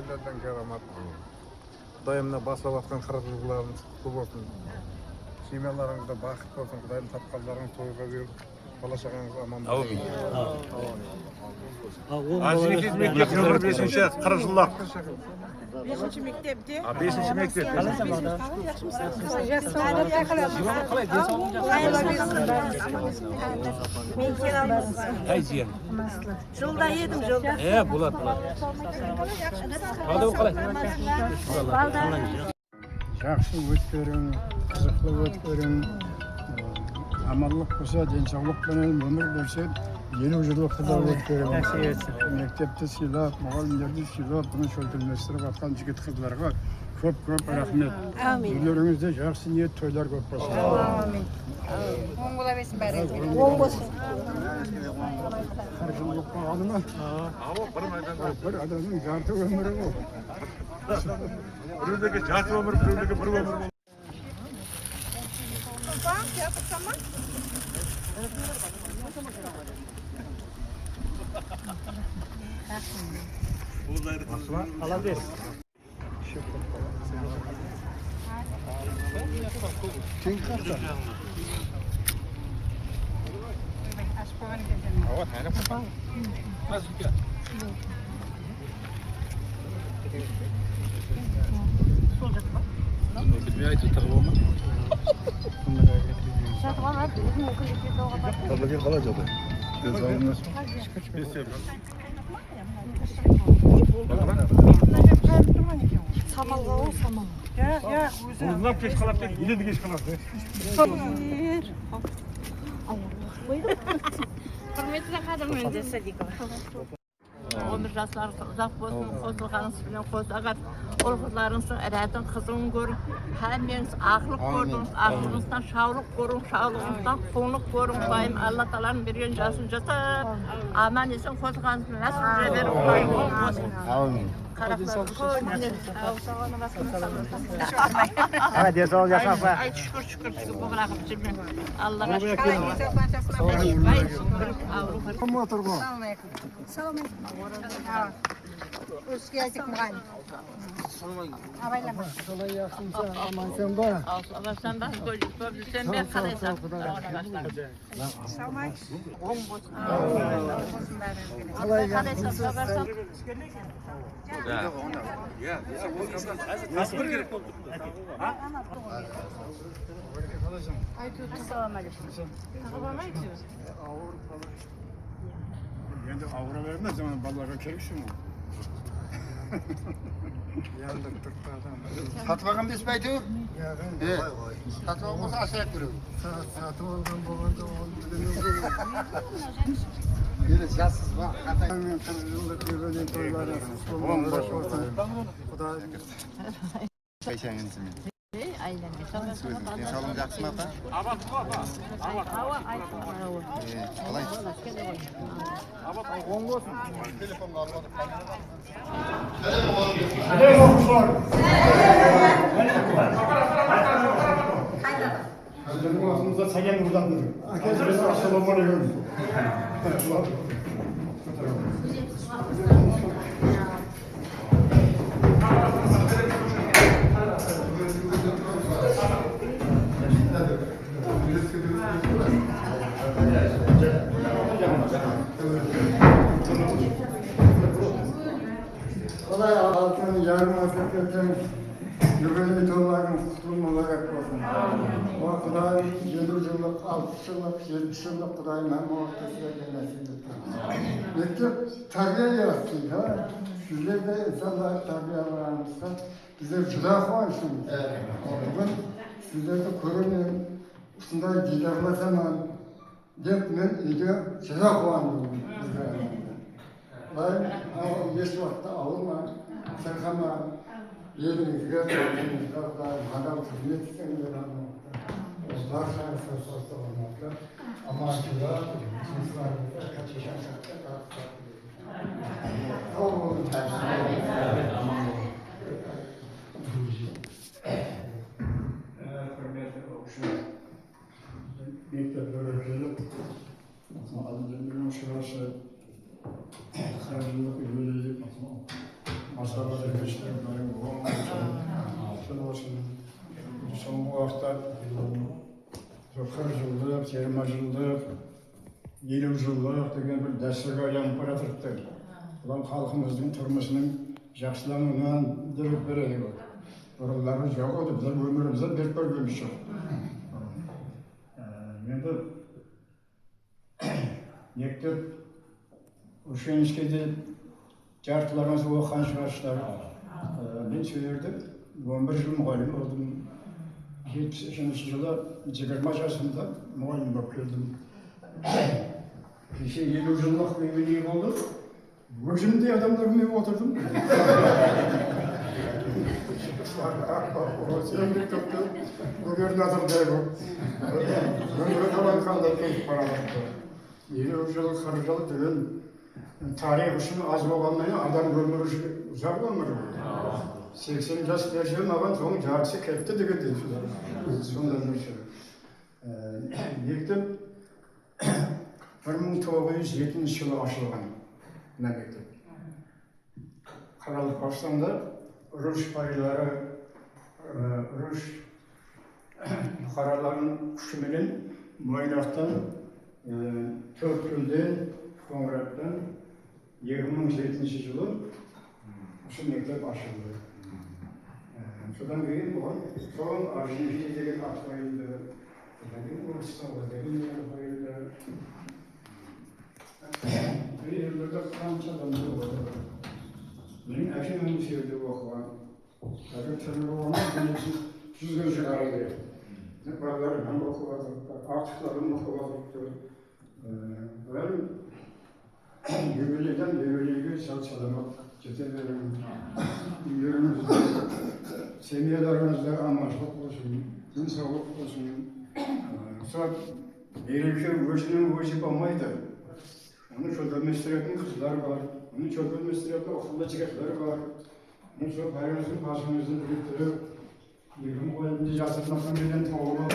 ellerden keramat. Dayımla basıp atkan kırıklıklarınız kutlu olsun. Şimyalarınızda bakit olsun. Dayım tapkallarınız toyga bir balaşağınız aman olsun. Azizlik hizmetke nömür 5-ci Kırıklık. 5-ci mektepde. 5-ci mektep. Жылда едім, жылда. Bulat. Hadi bakalım. Жақсы өткөрүң, кызыклуу өткөрүң. Аманлык болсо, денсаулык менен өмүр берсе, 50 жылдыкты да өткөрүң. Мектепти сыйлап, мугалимдерди сыйлап, буну шөлтөлмөстүрүп аткан жигит кыздарга көп рахмет. Үйлөрүңүздө жакшы ниет тойлар көп болсун. Amin. Оң бола берсин бәрі. Оң болсын. Каржылык багалыма. Bir adamın жарты өмүрү бул. Birdeki жарты өмір, birdeki bir өмір. Alabilir. Kim kalktı? Hava tane papa. Nasıl ki? Bilmeyi tutalım mı? Tabii ki kalacak. Göz alınır. Самалға ол самал. Uzunlap geç kalap değil, ileri geç kalap değil. Құрметті қадірмен өмір жастарыңыз ұзақ болсын, қосылғаныңыз білен қосағат, ол қызларыңыздың әрәтін қызын көрің, әмеңіз ақылық көрдіңіз, ақылыңыздан шаулық көрің, шаулығыңыздан қоңлық көрің, байым Алла Таланың берген жасын жасап, аман есен қосылғаныңыз білен әсін жіберіп қойын болсын. Ay şükür bu bırakıp cimri. Allah'a şükür. Sen bak sen ben kalaysan. Енді ауыра бермez zaman балаларға керексің ол. Сатып алған бес пе әйтеуір? Сатып алған болса ашайық біреу. Сатып алған болғанда ол білемін. Енді жассыз ба? Мен 40 жылдық үйленген тойлары Құдай Қайшаңызымен. Aylanma. Денсаулығың жақсы ма апа? Қалай? оң болсын. Телефонға алып Біздің уақытымызда саян ұрдатын. Әкесі ассалаумағалейкум. Kolay altını yarım asır öten yübeli toğların kutulmaları olsun. O Kuday'ın 7 yıllık, 60 yıllık, 70 yıllık Kuday'ın hem ortasına gelmesini tutuyoruz. Mektep terbiye yaratıydı. Sizler de insanlar terbiye alanımızda bize cüda koymuşsunuz. Bugün sizler de korunun üstünde giderlesemem deyip ben iyice cüda koyandım. Ben geç vakitte ağırma, sakama, yerimizge, madem hizmet istenler anlamakta. Barşan sözsüzde olmakta. Amaçlılar, cinslerimize kaçışan şartta kalkacak. Oğlum, mekteplere gelip, adımlarının şurası, karşılıklı böylelik, masaları соңғы уақытта 40 жылдық, 20 жылдық, 50 жылдық деген бір дәстүрге айналып бара жатыр. Бұлар халқымыздың тұрмысының жақсылануына дерек береді. Бұрынлары жоқ еді, біздер өмірімізде беріп көргеніміз жоқ. Енді мектеп училищеде жартыларыңыз оқыған шығарсыздар. Мен сөйлерді 11 жыл мұғалім болдым. 73 жылы 20 жасымда мұғалім болып келдім. Кеше 50 жылдық юбилей болды. Өзімдей адамдармен отырдым. Губернатордай болып. Өмірі қалай қандай кетіп бара жатты. 50 жыл, 40 жыл деген тарих үшін аз болғанмен адам өмірі үшін ұзақ өмір. 80 жас берсе маған соның жартысы кетті дегендей сондай нәрсе. Мектеп 1907 жылы ашылған мектеп. Қаралық Қазақстанда ұрыс байлары, ұрыс бұқараларының күшіменен Мойнақтан, Төрткөлден, Қоңыраттан 2007 жылы осы мектеп ашылды. Содан кейін бұған соң Аржинжи деген ат қойылды, содан кейін Орыстауға деген қойылды. Бір елдерде қанша адамдар болды. Менің әкем осы жерде оқыған. Қазір тірі болғаннан кейін жүзге шығарды. Балаларым оқып жатыр, артықларым оқып жатыр. Олар юбилейден юбилейге сау-саламат жете беремін. Үйлеріңізде, семьяларыңызда аманшылық болсын, денсаулық болсын. Сол ерекше өзінің өзі болмайды. Оны шөлдеместіретін қыздар бар, оны шөлдеместіретін оқылы жігіттер бар. Мен сол бәріміздің басымызды біріктіріп, екі мұғалімді жасырмастан менен тауып алып.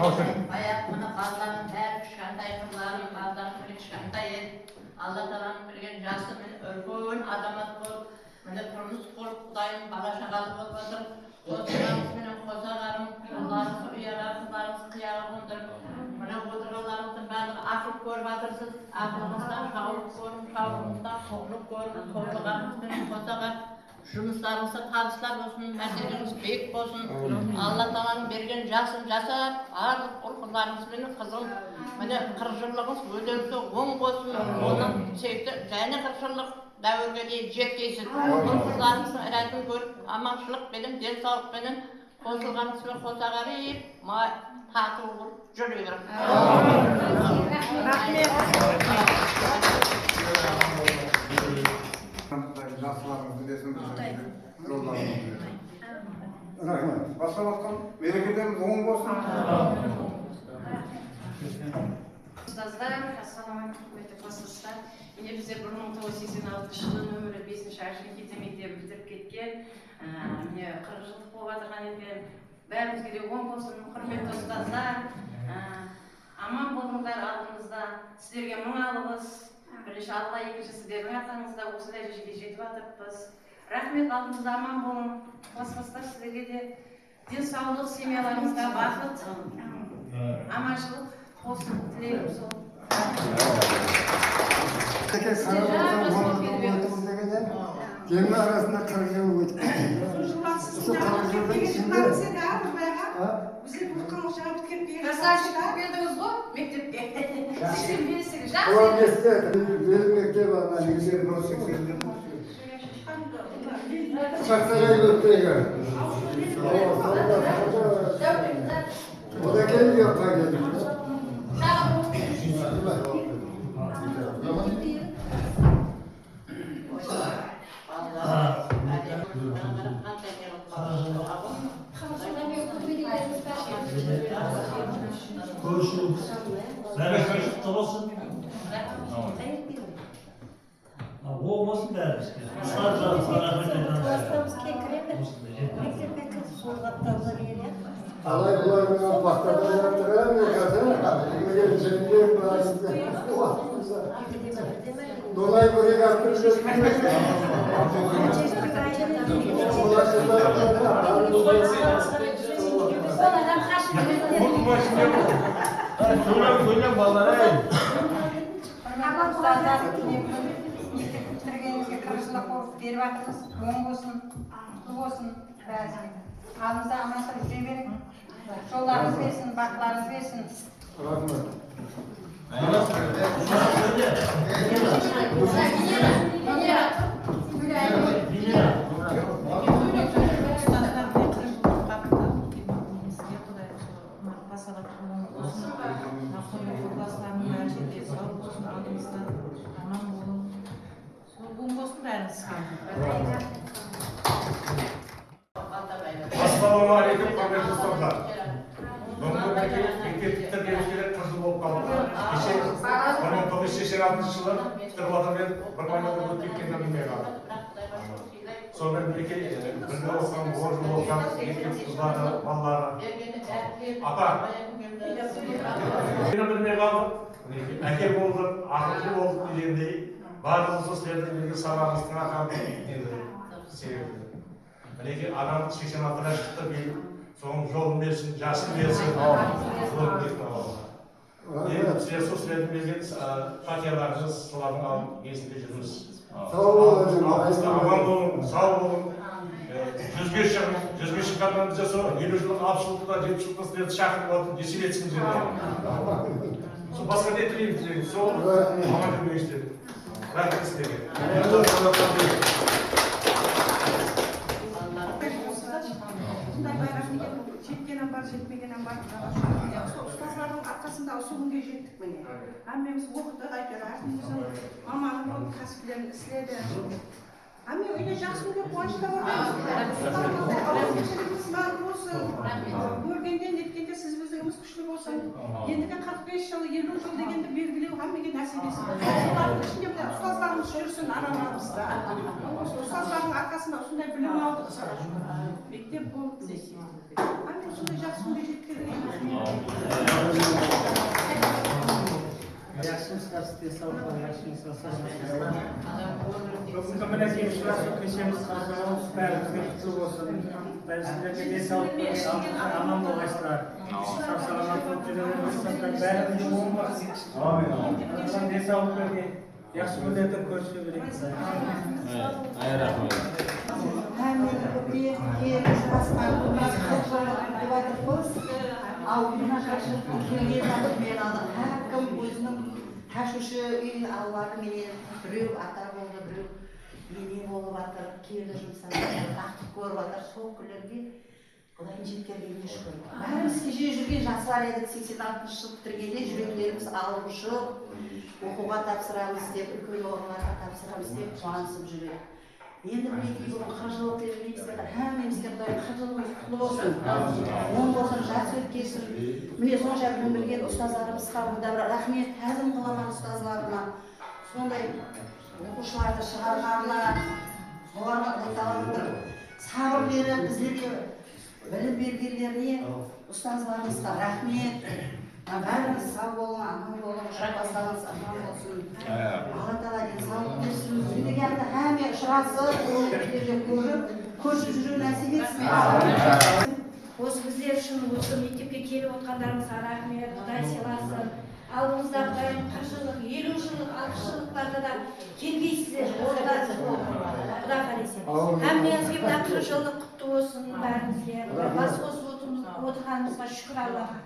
Аяқ мына балалардың бәрі кішкентай қызларым, балаларым кішкентай еді. Алла тағаланың берген жасы мені үлкен азамат болып, міне тұрмыс құрып, Құдайым бала шағалы болып жатыр. Қосағарымыз менен қосағарым, ұлдарыңыз ұяға, қыздарыңыз қияға қондырып, мына отырғандарыңыздың барлығы ақыл көріп жатырсыз. Ақылыңыздан шаулық көріп, шаулығыңыздан қорлық көріп, қорлығарыңыз менен қосағар. Жұмыстарыңызда табыстар болсын, мәртебеңіз биік болсын. Алла тағаланың берген жасын жасап, барлық ұл-қыздарыңыз менен қызым, міне 40 жылығыңыз өте оң болсын. Оның секті және 40 жылық дәуірге дейін жеткейсіз. Ұл-қыздарыңыздың ірәтін көріп, аманшылық пенен, денсаулық пенен қосылғаныңызбен қосағарып, тату болып жүре беріңіз. Рахмет. Бастап атқан мерекелеріңіз оң болсын. Ұстаздар, ассалаумағалейкум, құрметті кластастар. Міне біздер 1986 жылы нөмірі 5-ші Аршинкидзе мектебін бітіріп кеткен. Міне 40 жылдық болып жатырған екен. Бәрімізге де оң болсын, құрметті ұстаздар. Аман болыңдар алдымызда. Сіздерге мың алғыс. Бірінші Алла, екінші сіздердің арқаңызда осы дәрежеге жетіп жатырмыз. Рахмет, алдымызда аман болың. Кластастар, сіздерге де денсаулық, семьяларыңызда бақыт, аманшылық болсын тілеймін сол. Кемі арасында 40 жыл өтті. Осы 40 жылдың ішінде Біздер бұққан оқшаға біткеп келген жасашып келдіңіз ғой, мектепке. 85-гі жас. Ол месте, белі мектеп ана, егер 80-ді. Шақтарай өттегі. Ода келді yoqqa келді. Görüşürüz. Nereye karışıkta olsun? Olmasın dermiş. Sadece Alay bularından patladan yaptıran ne kadar? Şimdi cemiyet bazında dolay buraya yaptıracağız. Söyle ballara. Bitirgenizge kırışlık olup berip attınız. Oң болсын, құтты болсын бәрі. Алдыңызда амандап жүре берin. Жолдарыңыз берсін, бақыларыңыз берсін. Assalamualaikum құрметті достар. Мектептер келушілер қызыл болып қалды. Кеше 1986 жылы Петропавлда бір өтіп кеткенін білмей қалды. Сонымен бірге оқыған, орын оқыған мектеп қыздары, балалары. Апа, мені білмей қалдым. Әке болдым, ақылшы болдым дегендей. Барлығымыз сіздердің бірге сабағымыздың арқасында себебі. Мінеки адам 86-ға шықты бейін, соның жолын берсін, жасын берсін. Сіздердің берген қатияларыңыз солардың алып есінде жүрміз. Аман болың, сау болың. Жүзге шыққаннан бізде сол 50 жылдық, 60 жылдықта, 70 жылдықта сіздерді шақырып отыр, есеп етсін. Сол басқа не тілейміз, сол аман жүрмей істеді. Рахмет сіздерге. Жеткенен бар, жетмегенен бар. Ұстаздардың арқасында осы күнге жеттік міне. Әмеміз оқыдық әйтеуір, әркіміздің маманы болып кәсіптерін істеді. Әме үйде жақсы күнге қуанышта көргенде, неткенде сіз біздігіміз күшті болсын. Ендігі 45 жыл, 50 жыл дегенді белгілеу әмеге нәсіп етсін. Солардың ішінде ұстаздарымыз жүрсін арамызда. Ұстаздардың арқасында осындай білім алдық. Мектеп болып дейсің. Әме осындай жақсы күнге жеткенде. Yaxshimisiz, sog'lik, yaxshimisiz. Bugun bilan kelishib kechamiz qazonamiz, bari qutlug' bo'lsin. Sizlarga desavut bo'lsin, aman bo'linglar. Sog' salomat bo'linglar, bari bo'lsin. Amin. Desavut bergan. Yaxshi kunlarda ko'rishib beramiz. Ay rahmat. Hamma ko'pga kelib asqarimiz qilib Алдына қашып келген адам мен әркім өзінің ташушы үй аллары менен біреу ата болды, біреу ене болып жатыр, келді жұмсанып, ақтық көріп жатыр, сол күндерге Құдайдың жеткендігіне шүкір. Бәріміз кеше жүрген жасылар едік, 86 жыл бітіргенде жүректеріміз алғышы, оқуға тапсырамыз деп, үлкен орынға тапсырамыз деп қуанысып жүреді. Енді мінекей бүгін 40 жыл өткіземіз, әмемізге Құдай 40 жылымыз құтты болсын. Оң болсын, жас өткесін. Міне сонша білім білген ұстаздарымызға рахмет, тәзім қыламын ұстазларына. Сондай оқушыларды шығарғанына, оларға айталарында сабыр беріп, біздерге білім бергендеріне ұстазларымызға рахмет. Бәріміз сау болың, аман болың, ұшырасаңыз аман болсын. Алла тағала денсаулық берсін. Ендігі анда әме ұшырасып, көріп жүру нәсіп етсін. Осы біздер үшін осы мектепке келіп отқандарыңызға рахмет, Құдай сыйласын. Алдыңызда Құдайым 40 жылдық, 50 жылдық, 60 жылдықтарда да келгейсіздер, Құда қалесе. Әммеңізге мына 40 жылдық құтты болсын бәрімізге. Бас қосып отырғанымызға шүкір Аллаға.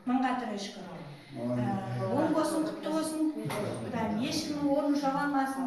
Мыңға түрі шүкір. Оң болсын, құтты болсын. Ешкімнің орны жоғалмасын.